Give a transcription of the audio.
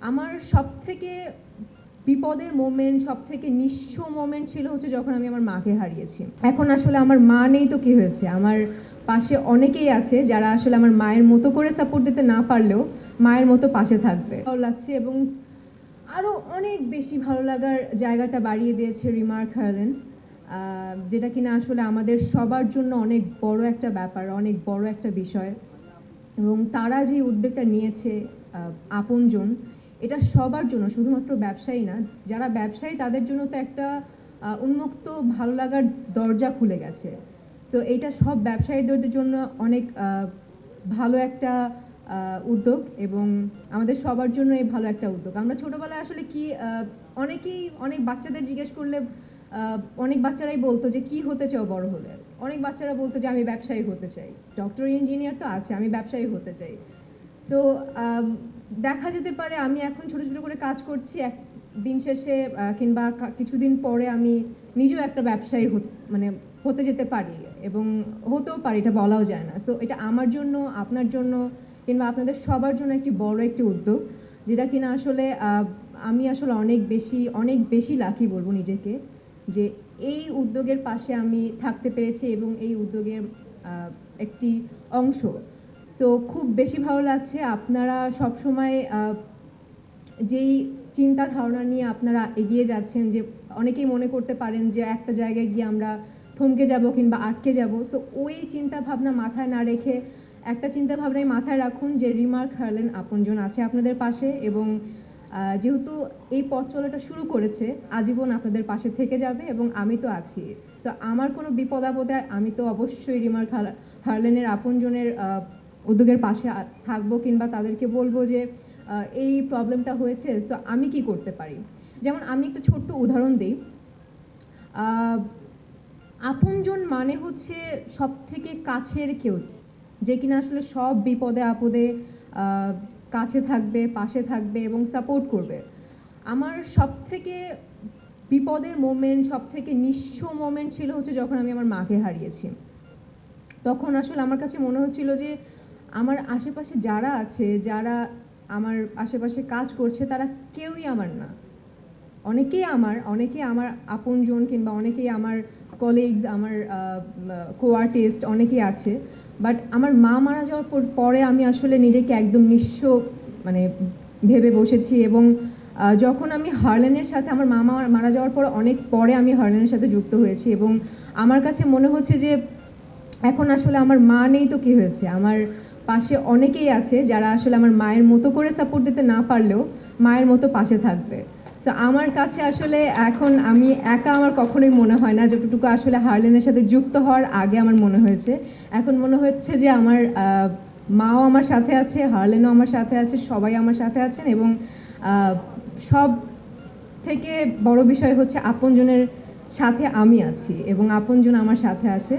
আমার সবথেকে বিপদের মোমেন্ট, সবথেকে নিঃস্ব মোমেন্ট ছিল হচ্ছে যখন আমি আমার মাকে হারিয়েছি। এখন আসলে আমার মা নেই তো কি হয়েছে, আমার পাশে অনেকেই আছে যারা আসলে আমার মায়ের মতো করে সাপোর্ট দিতে না পারলেও মায়ের মতো পাশে থাকবে। ভালো লাগছে এবং আরও অনেক বেশি ভালো লাগার জায়গাটা বাড়িয়ে দিয়েছে রিমার্ক হারলেন, যেটা কিনা আসলে আমাদের সবার জন্য অনেক বড় একটা ব্যাপার, অনেক বড় একটা বিষয়। এবং তারা যে উদ্যোগটা নিয়েছে আপনজন, এটা সবার জন্য, শুধুমাত্র ব্যবসায়ী না, যারা ব্যবসায়ী তাদের জন্য তো একটা উন্মুক্ত ভালো লাগার দরজা খুলে গেছে। তো এইটা সব ব্যবসায়ীদের জন্য অনেক ভালো একটা উদ্যোগ এবং আমাদের সবার জন্য এই ভালো একটা উদ্যোগ। আমরা ছোটোবেলায় আসলে কি অনেক বাচ্চাদের জিজ্ঞেস করলে অনেক বাচ্চারাই বলতো যে কি হতে চাও বড় হলে। অনেক বাচ্চারা বলতো যে আমি ব্যবসায়ী হতে চাই, ডক্টর ইঞ্জিনিয়ার তো আছে, আমি ব্যবসায়ী হতে চাই। তো দেখা যেতে পারে আমি এখন ছোটো ছোটো করে কাজ করছি, এক দিন শেষে কিংবা কিছুদিন পরে আমি নিজেও একটা ব্যবসায়ী মানে হতে যেতে পারি এবং হতেও পারি, এটা বলাও যায় না। সো এটা আমার জন্য, আপনার জন্য কিংবা আপনাদের সবার জন্য একটি বড় একটি উদ্যোগ, যেটা কিনা আসলে আমি আসলে অনেক বেশি লাকি বলবো নিজেকে, যে এই উদ্যোগের পাশে আমি থাকতে পেরেছি এবং এই উদ্যোগের একটি অংশ। সো খুব বেশি ভালো লাগছে। আপনারা সবসময় যেই চিন্তা ধারণা নিয়ে আপনারা এগিয়ে যাচ্ছেন, যে অনেকেই মনে করতে পারেন যে একটা জায়গায় গিয়ে আমরা থমকে যাব কিংবা আটকে যাব। সো ওই চিন্তা ভাবনা মাথায় না রেখে একটা চিন্তা ভাবনায় মাথায় রাখুন যে রিমার্ক হারলেন আপনজন আছে আপনাদের পাশে, এবং যেহেতু এই পথ চলাটা শুরু করেছে, আজীবন আপনাদের পাশে থেকে যাবে এবং আমি তো আছি। তো আমার কোনো বিপদ আপদে আমি তো অবশ্যই রিমার্ক হারলেনের আপনজনের উদ্যোগের পাশে থাকবো কিংবা তাদেরকে বলবো যে এই প্রবলেমটা হয়েছে, সো আমি কি করতে পারি। যেমন আমি একটা ছোট্ট উদাহরণ দিই। আপনজন মানে হচ্ছে সব থেকে কাছের কেউ, যে কিনা আসলে সব বিপদে আপদে কাছে থাকবে, পাশে থাকবে এবং সাপোর্ট করবে। আমার সবথেকে বিপদের মোমেন্ট, সবথেকে নিঃস্ব মোমেন্ট ছিল হচ্ছে যখন আমি আমার মাকে হারিয়েছি। তখন আসলে আমার কাছে মনে হচ্ছিল যে আমার আশেপাশে যারা আছে, যারা আমার আশেপাশে কাজ করছে, তারা কেউই আমার না। অনেকেই আমার আপনজন কিংবা অনেকেই আমার কলিগস, আমার কো-আর্টিস্ট অনেকেই আছে। বাট আমার মা মারা যাওয়ার পরে আমি আসলে নিজেকে একদম নিঃস্ব মানে ভেবে বসেছি। এবং যখন আমি হারলেনের সাথে, আমার মা মারা যাওয়ার পর অনেক পরে আমি হারলেনের সাথে যুক্ত হয়েছি, এবং আমার কাছে মনে হচ্ছে যে এখন আসলে আমার মা নেই তো কী হয়েছে, আমার পাশে অনেকেই আছে যারা আসলে আমার মায়ের মতো করে সাপোর্ট দিতে না পারলেও মায়ের মতো পাশে থাকবে। তো আমার কাছে আসলে এখন আমি একা আমার কখনোই মনে হয় না, যতটুকু আসলে হারলেনের সাথে যুক্ত হওয়ার আগে আমার মনে হয়েছে। এখন মনে হচ্ছে যে আমার মাও আমার সাথে আছে, হারলেনও আমার সাথে আছে, সবাই আমার সাথে আছেন। এবং সব থেকে বড় বিষয় হচ্ছে আপনজনের সাথে আমি আছি এবং আপনজন আমার সাথে আছে।